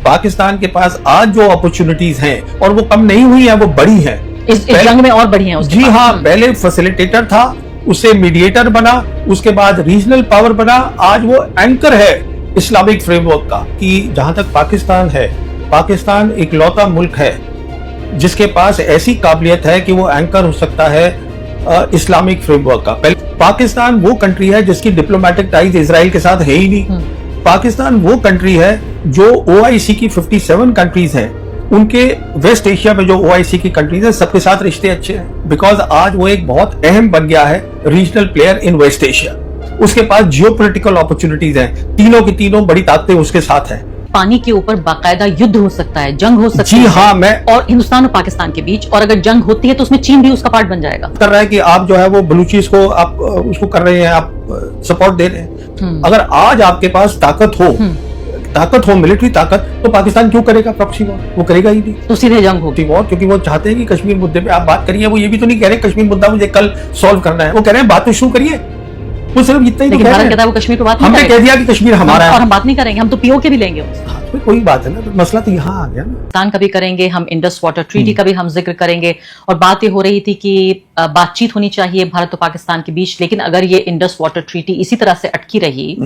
पाकिस्तान के पास आज जो अपॉर्चुनिटीज हैं और वो कम नहीं हुई है, वो बड़ी है। इस जंग में और बड़ी है जी हाँ, पहले फैसिलिटेटर था, उससे मीडिएटर बना, उसके बाद रीजनल पावर बना, आज वो एंकर है इस्लामिक फ्रेमवर्क का। कि जहां तक पाकिस्तान है, पाकिस्तान इकलौता मुल्क है जिसके पास ऐसी काबिलियत है कि वो एंकर हो सकता है इस्लामिक फ्रेमवर्क का। पाकिस्तान वो कंट्री है जिसकी डिप्लोमेटिक टाइज इजराइल के साथ है ही नहीं। पाकिस्तान वो कंट्री है जो ओआईसी की 57 कंट्रीज हैं, उनके वेस्ट एशिया में जो ओआईसी की कंट्रीज हैं सबके साथ रिश्ते अच्छे हैं, बिकॉज आज वो एक बहुत अहम बन गया है regional player in West Asia. उसके पास जियोपॉलिटिकल अपॉर्चुनिटीज हैं, तीनों की तीनों बड़ी ताकतें उसके साथ हैं। पानी के ऊपर बाकायदा युद्ध हो सकता है, जंग हो सकती है। जी हाँ, मैं और हिंदुस्तान और पाकिस्तान के बीच, और अगर जंग होती है तो उसमें चीन भी उसका पार्ट बन जाएगा। कर रहा है कि आप जो है वो बलूचिस को आप उसको कर रहे हैं, आप सपोर्ट दे रहे हैं। अगर आज आपके पास ताकत हो मिलिट्री ताकत, तो पाकिस्तान क्यों करेगा प्रॉक्सी वॉर? वो करेगा ही नहीं, तो सीधे जंग होगी वॉर। क्योंकि वो चाहते हैं कि कश्मीर मुद्दे पे आप बात करिए। वो ये भी तो नहीं कह रहे कश्मीर मुद्दा मुझे कल सॉल्व करना है, वो कह रहे हैं बात तो शुरू करिए। वो सिर्फ इतना ही लेकिन भारत कहता है वो कश्मीर पे बात नहीं हमने कह दिया कि कश्मीर हमारा है और हम बात नहीं करेंगे, हम तो पीओके भी लेंगे। कोई बात है ना, तो मसला तो यहाँ आ गया ना। पाकिस्तान का भी करेंगे हम, इंडस वाटर ट्रीटी का भी हम जिक्र करेंगे, और बात ये हो रही थी कि बातचीत होनी चाहिए भारत और पाकिस्तान के बीच। लेकिन अगर ये इंडस वाटर ट्रीटी इसी तरह से अटकी रही,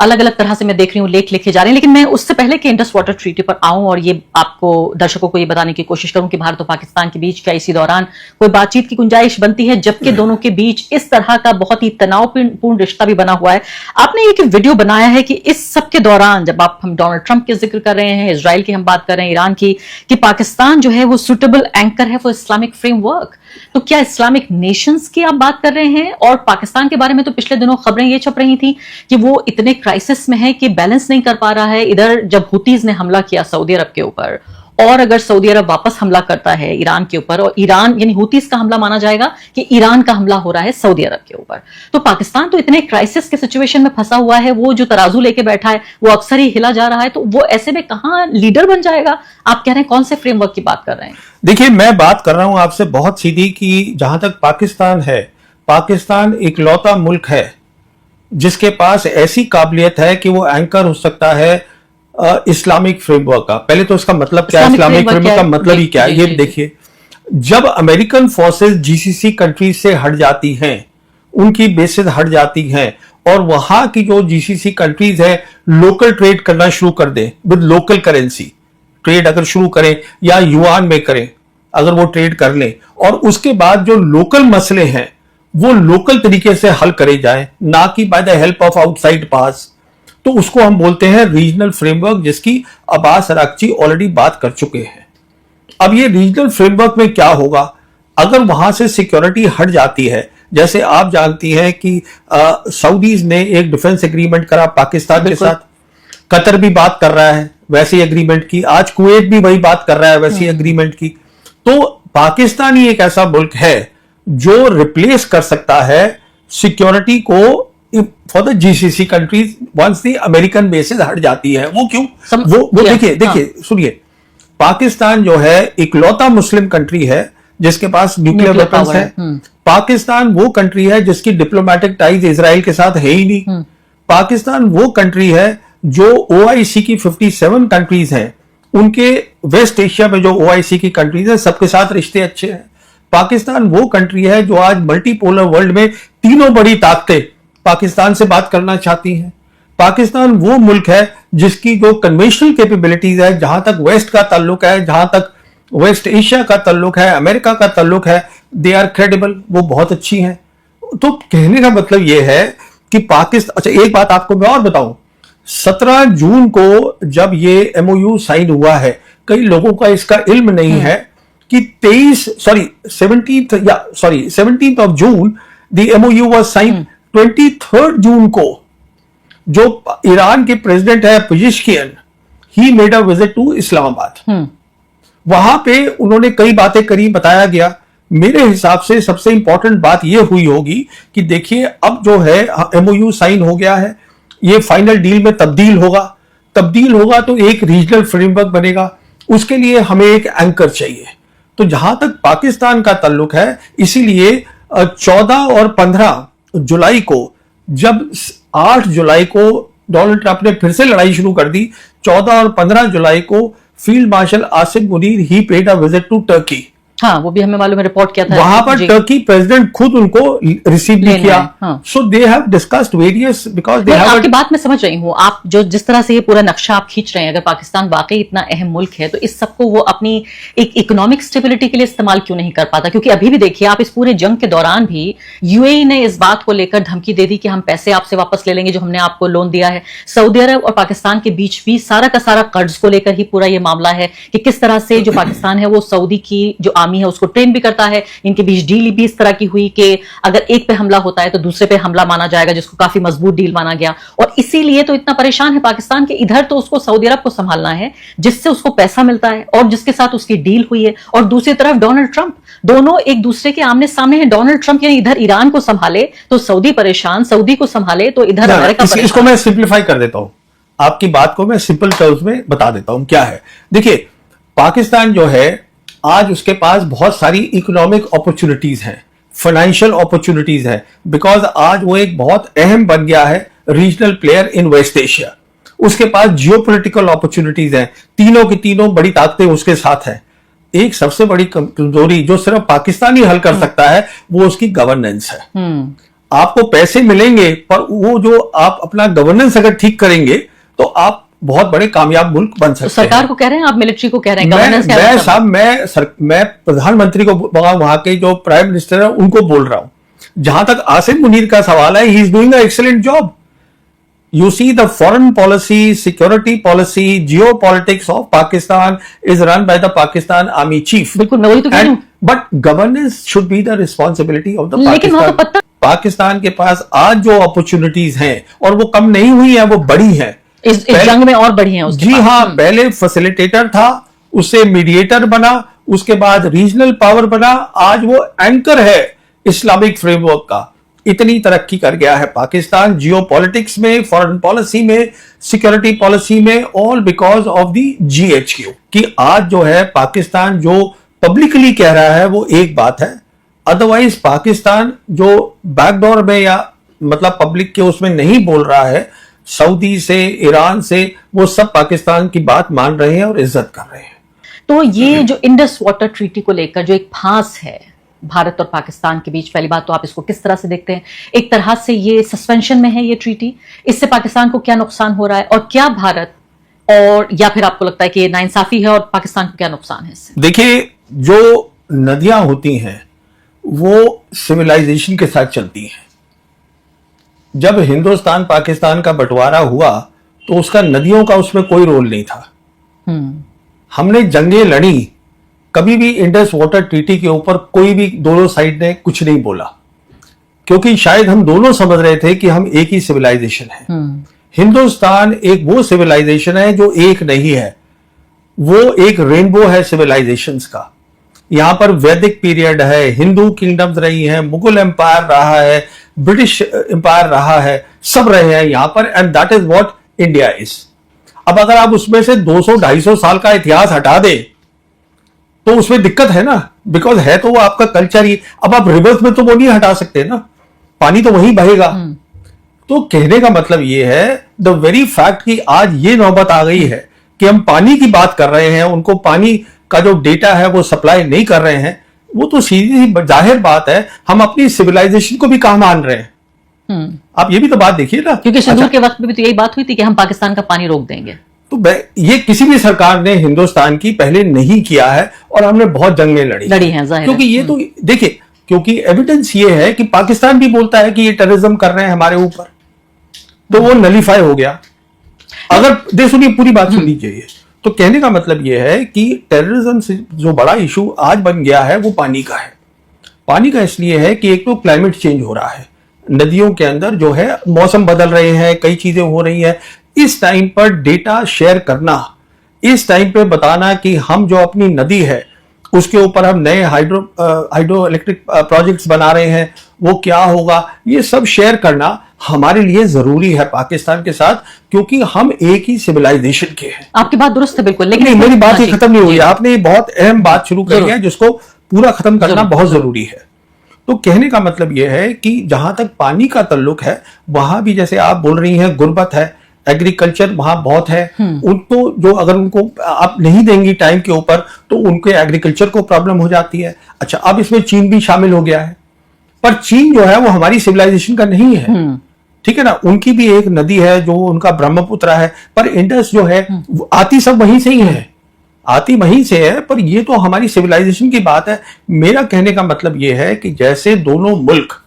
अलग अलग तरह से मैं देख रही हूँ लेख लिखे जा रहे हैं, लेकिन मैं उससे पहले कि इंडस वाटर ट्रीटी पर आऊं और ये आपको दर्शकों को ये बताने की कोशिश करूं कि भारत और पाकिस्तान के बीच क्या इसी दौरान कोई बातचीत की गुंजाइश बनती है, जबकि दोनों के बीच इस तरह का बहुत ही तनावपूर्ण रिश्ता भी बना हुआ है। आपने एक वीडियो बनाया है कि इस सब के दौरान, जब हम डोनाल्ड ट्रंप के जिक्र कर रहे हैं, इजराइल की हम बात कर रहे हैं, ईरान की, कि पाकिस्तान जो है वो सुटेबल एंकर है फॉर इस्लामिक फ्रेमवर्क। तो क्या इस्लामिक नेशंस की आप बात कर रहे हैं? और पाकिस्तान के बारे में तो पिछले दिनों खबरें ये छप रही थी कि वो इतने क्राइसिस में है कि बैलेंस नहीं कर पा रहा है। इधर जब हुतीज ने हमला किया सऊदी अरब के ऊपर, और अगर सऊदी अरब वापस हमला करता है ईरान के ऊपर, और ईरान यानी हुतीज का हमला माना जाएगा कि ईरान का हमला हो रहा है सऊदी अरब के ऊपर, तो पाकिस्तान तो इतने क्राइसिस के सिचुएशन में फंसा हुआ है, वो जो तराजू लेके बैठा है वो अक्सर ही हिला जा रहा है। तो वो ऐसे में कहां लीडर बन जाएगा? आप कह रहे हैं कौन से फ्रेमवर्क की बात कर रहे हैं? देखिए, मैं बात कर रहा हूं आपसे बहुत सीधी कि जहां तक पाकिस्तान है, पाकिस्तान इकलौता मुल्क है जिसके पास ऐसी काबिलियत है कि वो एंकर हो सकता है इस्लामिक फ्रेमवर्क का। पहले तो इसका मतलब क्या है, इस्लामिक फ्रेमवर्क का मतलब ही क्या है, ये देखिए। जब अमेरिकन फोर्सेस जीसीसी कंट्रीज से हट जाती हैं, उनकी बेसेस हट जाती हैं, और वहां की जो जीसीसी कंट्रीज है लोकल ट्रेड करना शुरू कर दें विद लोकल करेंसी, ट्रेड अगर शुरू करें या युआन में करें, अगर वो ट्रेड कर लें, और उसके बाद जो लोकल मसले हैं वो लोकल तरीके से हल करे जाए, ना कि by the help of outside pass, तो उसको हम बोलते हैं रीजनल फ्रेमवर्क, जिसकी अब्बास अराक्ची ऑलरेडी बात कर चुके हैं। अब ये रीजनल फ्रेमवर्क में क्या होगा अगर वहां से सिक्योरिटी हट जाती है? जैसे आप जानती हैं कि सऊदीज ने एक डिफेंस एग्रीमेंट करा पाकिस्तान के साथ, कतर भी बात कर रहा है वैसी एग्रीमेंट की, आज कुवैत भी वही बात कर रहा है वैसी एग्रीमेंट की। तो पाकिस्तान ही एक ऐसा मुल्क है जो रिप्लेस कर सकता है सिक्योरिटी को for the GCC countries once the American bases हट जाती है। वो क्यों? वो देखिए सुनिए, पाकिस्तान जो है इकलौता मुस्लिम कंट्री है जिसके पास न्यूक्लियर वेपन्स है। पाकिस्तान वो कंट्री है जिसकी डिप्लोमेटिक टाइज इजराइल के साथ है ही नहीं। पाकिस्तान वो कंट्री है जो ओआईसी की 57 कंट्रीज हैं, उनके वेस्ट एशिया में जो ओआईसी की कंट्रीज हैं सबके साथ रिश्ते अच्छे हैं। पाकिस्तान वो कंट्री है जो आज मल्टीपोलर वर्ल्ड में तीनों बड़ी ताकतें पाकिस्तान से बात करना चाहती हैं। पाकिस्तान वो मुल्क है जिसकी जो कन्वेंशनल कैपेबिलिटीज है, जहां तक वेस्ट का ताल्लुक है, जहां तक वेस्ट एशिया का ताल्लुक है, अमेरिका का ताल्लुक है, दे आर क्रेडिबल, वो बहुत अच्छी हैं। तो कहने का मतलब ये है कि पाकिस्तान, अच्छा एक बात आपको मैं और बताऊं, 17 जून को जब ये एमओयू साइन हुआ है, कई लोगों का इसका इल्म नहीं है कि 17th of June the MoU was sign. 23rd June को जो ईरान के प्रेसिडेंट है Pezeshkian, he made a visit to Islamabad. वहां पे उन्होंने कई बातें करी, बताया गया। मेरे हिसाब से सबसे इंपॉर्टेंट बात यह हुई होगी कि देखिए अब जो है एमओयू साइन हो गया है, ये फाइनल डील में तब्दील होगा तो एक रीजनल फ्रेमवर्क बनेगा, उसके लिए हमें एक एंकर चाहिए। तो जहां तक पाकिस्तान का ताल्लुक है, इसीलिए 14 और 15 जुलाई को, जब 8 जुलाई को डोनाल्ड ट्रंप ने फिर से लड़ाई शुरू कर दी। 14 और 15 जुलाई को field marshal Asim Munir he paid a visit to Turkey. हाँ, वो भी हमें मालूम है, रिपोर्ट किया था। वहां पर टर्की प्रेसिडेंट खुद उनको रिसीव भी किया। हाँ। So they have discussed various because they have. आपकी बात मैं समझ रही हूँ, आप जो जिस तरह से ये पूरा नक्शा आप खींच रहे हैं, अगर पाकिस्तान वाकई इतना अहम मुल्क है तो इस सबको वो अपनी एक इकोनॉमिक स्टेबिलिटी के लिए इस्तेमाल क्यों नहीं कर पाता? क्योंकि अभी भी देखिए आप, इस पूरे जंग के दौरान भी यूएई ने इस बात को लेकर धमकी दे दी कि हम पैसे आपसे वापस ले लेंगे जो हमने आपको लोन दिया है। सऊदी अरब और पाकिस्तान के बीच भी सारा का सारा कर्ज को लेकर ही पूरा ये मामला है कि किस तरह से जो पाकिस्तान है वो सऊदी की जो आर्मी है उसको ट्रेन भी करता है। इनके बीच डील भी इस तरह की हुई कि अगर एक पे हमला होता है तो दूसरे पे हमला माना जाएगा, जिसको काफी मजबूत डील माना गया। और इसीलिए तो इतना परेशान है पाकिस्तान के, इधर तो उसको सऊदी अरब को संभालना है जिससे उसको पैसा मिलता है और जिसके साथ उसकी डील हुई है, और दूसरी तरफ डोनाल्ड ट्रंप, दोनों एक दूसरे के आमने सामने हैं। डोनाल्ड ट्रंप यानी इधर ईरान को संभाले तो सऊदी परेशान, सऊदी को संभाले तो इधर अमेरिका परेशान। इसको मैं सिंप्लीफाई कर देता हूं, आपकी बात को मैं सिंपल टर्म्स में बता देता हूं क्या है। देखिए, पाकिस्तान जो है आज उसके पास बहुत सारी इकोनॉमिक अपॉर्चुनिटीज हैं, फाइनेंशियल अपॉर्चुनिटीज है, बिकॉज आज वो एक बहुत अहम बन गया है regional player in West Asia. उसके पास जियोपॉलिटिकल अपॉर्चुनिटीज हैं, तीनों की तीनों बड़ी ताकतें उसके साथ हैं। एक सबसे बड़ी कमजोरी जो सिर्फ पाकिस्तान ही हल कर सकता है वो उसकी गवर्नेंस है। आपको पैसे मिलेंगे पर वो जो आप अपना गवर्नेंस अगर ठीक करेंगे तो आप बहुत बड़े कामयाब मुल्क बन सकते हैं। सरकार को कह रहे हैं, आप मिलिट्री को कह रहे हैं, गवर्नेंस क्या है? मैं प्रधानमंत्री को, वहां के जो प्राइम मिनिस्टर है उनको बोल रहा हूं। जहां तक आसिम मुनीर का सवाल है, he is doing a excellent job. You see the foreign policy, security policy, geopolitics of Pakistan is run by the Pakistan Army Chief. बिल्कुल, मैं वही तो कह रही हूं। But governance should be the responsibility of the लेकिन वहां Pakistan. तो पाकिस्तान के पास आज जो अपॉर्चुनिटीज हैं और वो कम नहीं हुई है, वो बड़ी है। इस जंग में और बढ़ी है उसके जी पास। हाँ, पहले फैसिलिटेटर था, उससे मीडिएटर बना, उसके बाद रीजनल पावर बना, आज वो एंकर है इस्लामिक फ्रेमवर्क का। इतनी तरक्की कर गया है पाकिस्तान जियोपॉलिटिक्स में, फॉरेन पॉलिसी में, सिक्योरिटी पॉलिसी में, all because of the GHQ. कि आज जो है पाकिस्तान जो पब्लिकली कह रहा है वो एक बात है, अदरवाइज पाकिस्तान जो बैकडोर में या मतलब पब्लिक के उसमें नहीं बोल रहा है, सऊदी से, ईरान से, वो सब पाकिस्तान की बात मान रहे हैं और इज्जत कर रहे हैं। तो ये जो इंडस वाटर ट्रीटी को लेकर जो एक फांस है भारत और पाकिस्तान के बीच, पहली बात तो आप इसको किस तरह से देखते हैं? एक तरह से ये सस्पेंशन में है ये ट्रीटी, इससे पाकिस्तान को क्या नुकसान हो रहा है, और क्या भारत और या फिर आपको लगता है कि ये नाइंसाफी है और पाकिस्तान को क्या नुकसान है इससे? देखिए, जो नदियां होती हैं वो सिविलाइजेशन के साथ चलती हैं। जब हिंदुस्तान पाकिस्तान का बंटवारा हुआ तो उसका नदियों का उसमें कोई रोल नहीं था। हमने जंगें लड़ी, कभी भी इंडस वाटर ट्रीटी के ऊपर कोई भी दोनों साइड ने कुछ नहीं बोला, क्योंकि शायद हम दोनों समझ रहे थे कि हम एक ही सिविलाइजेशन है। हिंदुस्तान एक वो सिविलाइजेशन है जो एक नहीं है, वो एक रेनबो है सिविलाइजेशंस का। यहां पर वैदिक पीरियड है, हिंदू किंगडम्स रही हैं, मुगल एम्पायर रहा है, ब्रिटिश एम्पायर रहा है, सब रहे हैं यहां पर, and that is what India is. अब अगर आप उसमें से 200-250 साल का इतिहास हटा दे तो उसमें दिक्कत है ना, बिकॉज है तो वो आपका कल्चर ही। अब आप रिवर्स में तो वो नहीं हटा सकते ना, पानी तो वहीं बहेगा। तो कहने का मतलब ये है, द वेरी फैक्ट कि आज ये नौबत आ गई है कि हम पानी की बात कर रहे हैं, उनको पानी का जो डेटा है वो सप्लाई नहीं कर रहे हैं, वो तो सीधी सी जाहिर बात है हम अपनी सिविलाइजेशन को भी कहां मान रहे हैं। आप ये भी तो बात देखिए ना, क्योंकि सिंदूर के वक्त में भी तो यही बात हुई थी कि हम पाकिस्तान का पानी रोक देंगे। तो ये किसी भी सरकार ने हिंदुस्तान की पहले नहीं किया है और हमने बहुत जंगें लड़ी हैं, जाहिर है। क्योंकि ये तो देखिए, क्योंकि एविडेंस ये है कि पाकिस्तान भी बोलता है कि ये टेररिज्म कर रहे हैं हमारे ऊपर, तो वो नलीफाई हो गया। अगर सुनिए, पूरी बात सुन लीजिए। तो कहने का मतलब यह है कि टेररिज्म से जो बड़ा इशू आज बन गया है वो पानी का है। पानी का इसलिए है कि एक तो क्लाइमेट चेंज हो रहा है, नदियों के अंदर जो है मौसम बदल रहे हैं, कई चीजें हो रही हैं। इस टाइम पर डेटा शेयर करना, इस टाइम पे बताना कि हम जो अपनी नदी है उसके ऊपर हम नए हाइड्रो इलेक्ट्रिक प्रोजेक्ट्स बना रहे हैं, वो क्या होगा, ये सब शेयर करना हमारे लिए जरूरी है पाकिस्तान के साथ, क्योंकि हम एक ही सिविलाइजेशन के हैं। आपकी बात दुरुस्त है बिल्कुल, लेकिन मेरी बात ही खत्म नहीं हुई। आपने बहुत अहम बात शुरू करी है जिसको पूरा खत्म करना बहुत जरूरी है। तो कहने का मतलब यह है कि जहां तक पानी का ताल्लुक है, वहां भी जैसे आप बोल रही हैं गुर्बत है, एग्रीकल्चर वहां बहुत है, उनको जो अगर उनको आप नहीं देंगी टाइम के ऊपर तो उनके एग्रीकल्चर को प्रॉब्लम हो जाती है। अच्छा, अब इसमें चीन भी शामिल हो गया है, पर चीन जो है वो हमारी सिविलाइजेशन का नहीं है, ठीक है ना। उनकी भी एक नदी है जो उनका ब्रह्मपुत्र है, पर इंडस जो है वो आती सब वहीं से ही है, आती वहीं से है, पर ये तो हमारी सिविलाइजेशन की बात है। मेरा कहने का मतलब ये है कि जैसे दोनों मुल्क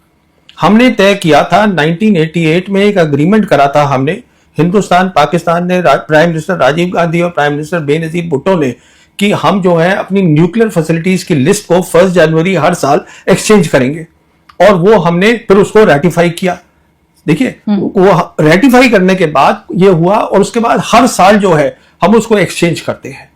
हमने तय किया था 1988 में, एक अग्रीमेंट करा था हमने, हिंदुस्तान पाकिस्तान ने, प्राइम मिनिस्टर राजीव गांधी और प्राइम मिनिस्टर बेनजीर भुट्टो ने, कि हम जो है अपनी न्यूक्लियर फैसिलिटीज की लिस्ट को 1 जनवरी हर साल एक्सचेंज करेंगे, और वो हमने फिर उसको रेटिफाई किया। देखिए, वो रेटिफाई करने के बाद ये हुआ, और उसके बाद हर साल जो है हम उसको एक्सचेंज करते हैं।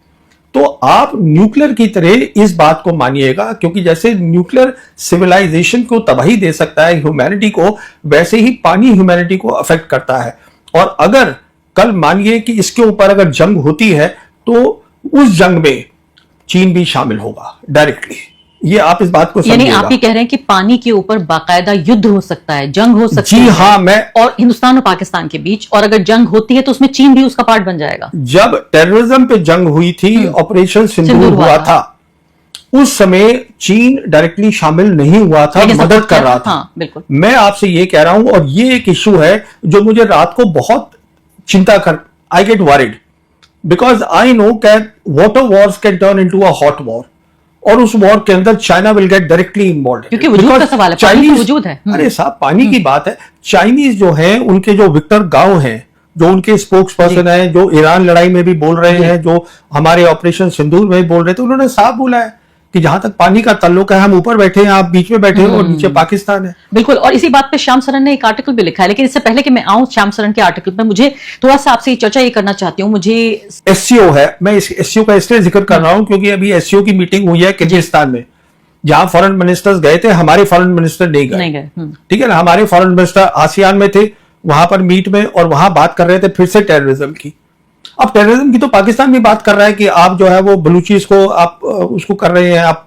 तो आप न्यूक्लियर की तरह इस बात को मानिएगा, क्योंकि जैसे न्यूक्लियर सिविलाइजेशन को तबाही दे सकता है ह्यूमैनिटी को, वैसे ही पानी ह्यूमैनिटी को अफेक्ट करता है। और अगर कल मानिए कि इसके ऊपर अगर जंग होती है तो उस जंग में चीन भी शामिल होगा डायरेक्टली। ये आप इस बात को यानी आप ये कह रहे हैं कि पानी के ऊपर बाकायदा युद्ध हो सकता है, जंग हो सकती है। जी हाँ, मैं और हिंदुस्तान और पाकिस्तान के बीच, और अगर जंग होती है तो उसमें चीन भी उसका पार्ट बन जाएगा। जब टेररिज्म पे जंग हुई थी, ऑपरेशन सिंदूर हुआ था, उस समय चीन डायरेक्टली शामिल नहीं हुआ था, मदद कर रहा था। हाँ, बिल्कुल। मैं आपसे ये कह रहा हूं, और ये एक इश्यू है जो मुझे रात को बहुत चिंता कर, I get worried, because I know cat water wars can turn into a hot war, और उस वॉर के अंदर China will get directly involve, क्योंकि वजूद का सवाल है, पानी तो वजूद है। अरे साहब, पानी की बात है। चाइनीज जो है, उनके जो विक्टर गाओ हैं, जो उनके स्पोक्स पर्सन है, जो ईरान लड़ाई में भी बोल रहे हैं, जो हमारे ऑपरेशन सिंदूर में बोल रहे थे, उन्होंने साफ बोला है कि जहां तक पानी का ताल्लुक है, हम ऊपर बैठे हैं, आप बीच में बैठे हैं, और नीचे पाकिस्तान है। बिल्कुल। और इसी बात पे श्याम सरन ने एक आर्टिकल भी लिखा है, लेकिन इससे पहले कि मैं आऊं श्याम सरन के आर्टिकल पे, मुझे थोड़ा सा आपसे चर्चा ये करना चाहती हूँ। मुझे एससीओ है, मैं इस एससीओ का इसलिए जिक्र कर रहा हूं क्योंकि अभी एससीओ की मीटिंग हुई है किर्गिस्तान में, जहां फॉरेन मिनिस्टर्स गए थे, हमारे फॉरेन मिनिस्टर नहीं गए। ठीक है ना, हमारे फॉरेन मिनिस्टर आसियान में थे, वहां पर मीट में, और वहां बात कर रहे थे फिर से टेररिज्म की। अब टेररिज्म की तो पाकिस्तान भी बात कर रहा है कि आप जो है वो बलूचिस को आप उसको कर रहे हैं, आप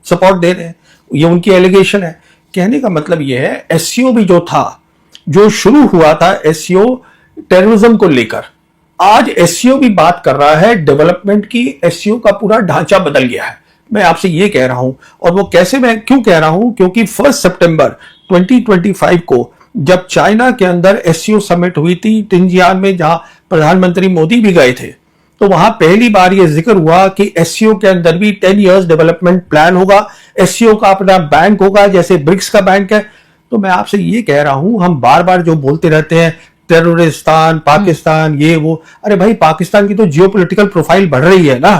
सपोर्ट दे रहे हैं, ये उनकी एलिगेशन है। कहने का मतलब ये है, एससीओ भी जो था, जो शुरू हुआ था एससीओ टेररिज्म को लेकर, आज एससीओ भी बात कर रहा है डेवलपमेंट की। एससीओ का पूरा ढांचा बदल गया है, मैं आपसे ये कह रहा हूं। और वो कैसे, मैं क्यों कह रहा हूं, क्योंकि 1 सितंबर 2025 को जब चाइना के अंदर एससीओ समिट हुई थी टिंजियान में, जहां प्रधानमंत्री मोदी भी गए थे, तो वहां पहली बार यह जिक्र हुआ कि एससीओ के अंदर भी 10 इयर्स डेवलपमेंट प्लान होगा, एससीओ का अपना बैंक होगा जैसे ब्रिक्स का बैंक है। तो मैं आपसे ये कह रहा हूं, हम बार बार जो बोलते रहते हैं टेररिस्तान, पाकिस्तान, ये वो, अरे भाई, पाकिस्तान की तो जियोपॉलिटिकल प्रोफाइल बढ़ रही है ना,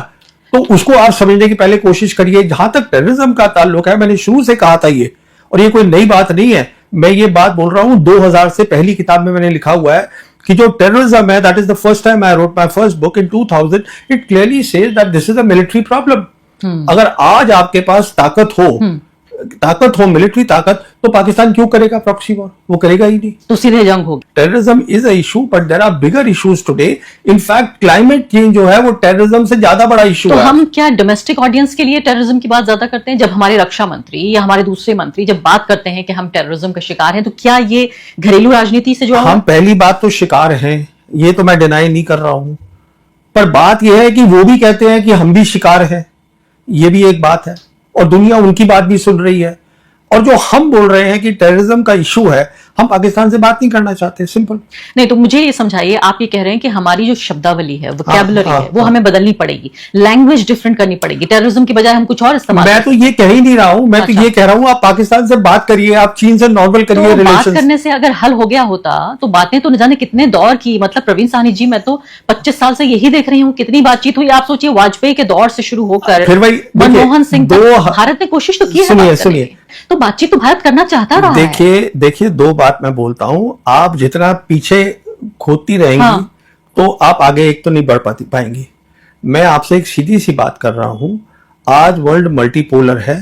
तो उसको आप समझने की पहले कोशिश करिए। जहां तक टेररिज्म का ताल्लुक है, मैंने शुरू से कहा था ये, और ये कोई नई बात नहीं है, मैं ये बात बोल रहा हूं 2000 से, पहली किताब में मैंने लिखा हुआ है कि जो टेररिज्म है, that is the first time I wrote my first book in 2000, it clearly says that this is a military problem. अगर आज आपके पास ताकत हो मिलिट्री ताकत, तो पाकिस्तान क्यों करेगा प्रॉक्सी वॉर? वो करेगा ही नहीं, तो सीधे जंग होगी। Terrorism is a issue, but there are bigger issues today. In fact climate change जो है वो टेररिज्म से ज्यादा बड़ा इशू है। तो हम क्या डोमेस्टिक ऑडियंस के लिए टेररिज्म की बात ज्यादा करते हैं? जब हमारे रक्षा मंत्री या हमारे दूसरे मंत्री जब बात करते हैं कि हम टेररिज्म का शिकार हैं, तो क्या ये घरेलू राजनीति से जुड़ा? हम पहली बात तो शिकार हैं, ये तो मैं डिनाई नहीं कर रहा हूं, पर बात यह है कि वो भी कहते हैं कि हम भी शिकार हैं, ये भी एक बात है, और दुनिया उनकी बात भी सुन रही है। और जो हम बोल रहे हैं कि टेररिज्म का इशू है, हम पाकिस्तान से बात नहीं करना चाहते, सिंपल। नहीं, तो मुझे ये समझाइए, आप ये कह रहे हैं कि हमारी जो शब्दावली है, वोकैबुलरी है, वो हमें बदलनी पड़ेगी, लैंग्वेज डिफरेंट करनी पड़ेगी, टेररिज्म की बजाय हम कुछ और इस्तेमाल। मैं तो ये कह ही नहीं रहा हूं, मैं तो ये कह रहा हूं आप पाकिस्तान से बात करिए, आप चीन से नॉर्मल करिए तो रिलेशंस। बात करने से अगर हल हो गया होता, तो बातें तो न जाने कितने दौर की, मतलब प्रवीण साहनी जी, मैं तो 25 साल से यही देख रही हूँ, कितनी बातचीत हुई। आप सोचिए, वाजपेयी के दौर से शुरू होकर फिर वही मनमोहन सिंह तक भारत ने कोशिश तो की है। सुनिए, तो बातचीत तो भारत करना चाहता रहा है। देखिए, दो बात मैं बोलता हूं, आप जितना पीछे खोदती रहेंगी, तो आप आगे एक तो नहीं बढ़ पाएंगी। मैं आपसे एक सीधी सी बात कर रहा हूं, आज वर्ल्ड मल्टीपोलर है।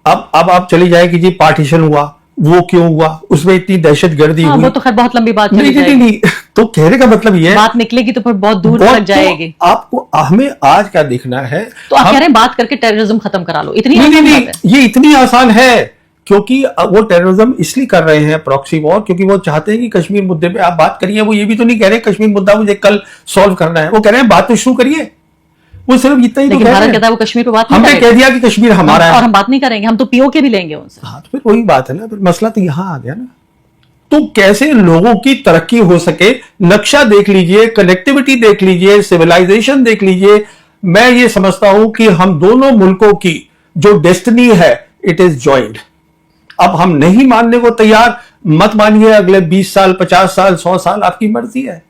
अब आप चली जाएगी जी, पार्टीशन हुआ, वो क्यों हुआ, उसमें इतनी दहशतगर्दी हुई, वो तो खैर बहुत लंबी बात नहीं, तो कहने का मतलब ये है, बात निकलेगी तो फिर बहुत दूर तक जाएगी। तो आपको, हमें आज क्या देखना है, तो आप कह रहे हैं बात करके टेररिज्म खत्म करा लो, इतनी नहीं, ये इतनी आसान है, क्योंकि वो टेररिज्म इसलिए कर रहे हैं प्रॉक्सी वॉर, क्योंकि वो चाहते हैं कि कश्मीर मुद्दे पे आप बात करिए। वो ये भी तो नहीं कह रहे कश्मीर मुद्दा मुझे कल सॉल्व करना है, वो कह रहे हैं बात तो शुरू करिए। वो सिर्फ इतना ही तो लेकिन कह रहे भारत हैं। कहता है वो कश्मीर पर बात नहीं हमने करेगा। कह दिया कि कश्मीर हमारा और है, हम बात नहीं करेंगे, हम तो पीओके भी लेंगे उनसे। हाँ, तो फिर वही बात है ना, फिर मसला तो यहां आ गया ना। तो कैसे लोगों की तरक्की हो सके, नक्शा देख लीजिए, कनेक्टिविटी देख लीजिए, सिविलाइजेशन देख लीजिए। मैं ये समझता हूं कि हम दोनों मुल्कों की जो डेस्टिनी है इट इज जॉइंट। अब हम नहीं मानने को तैयार, मत मानिए, अगले 20 साल 50 साल 100 साल आपकी मर्जी है।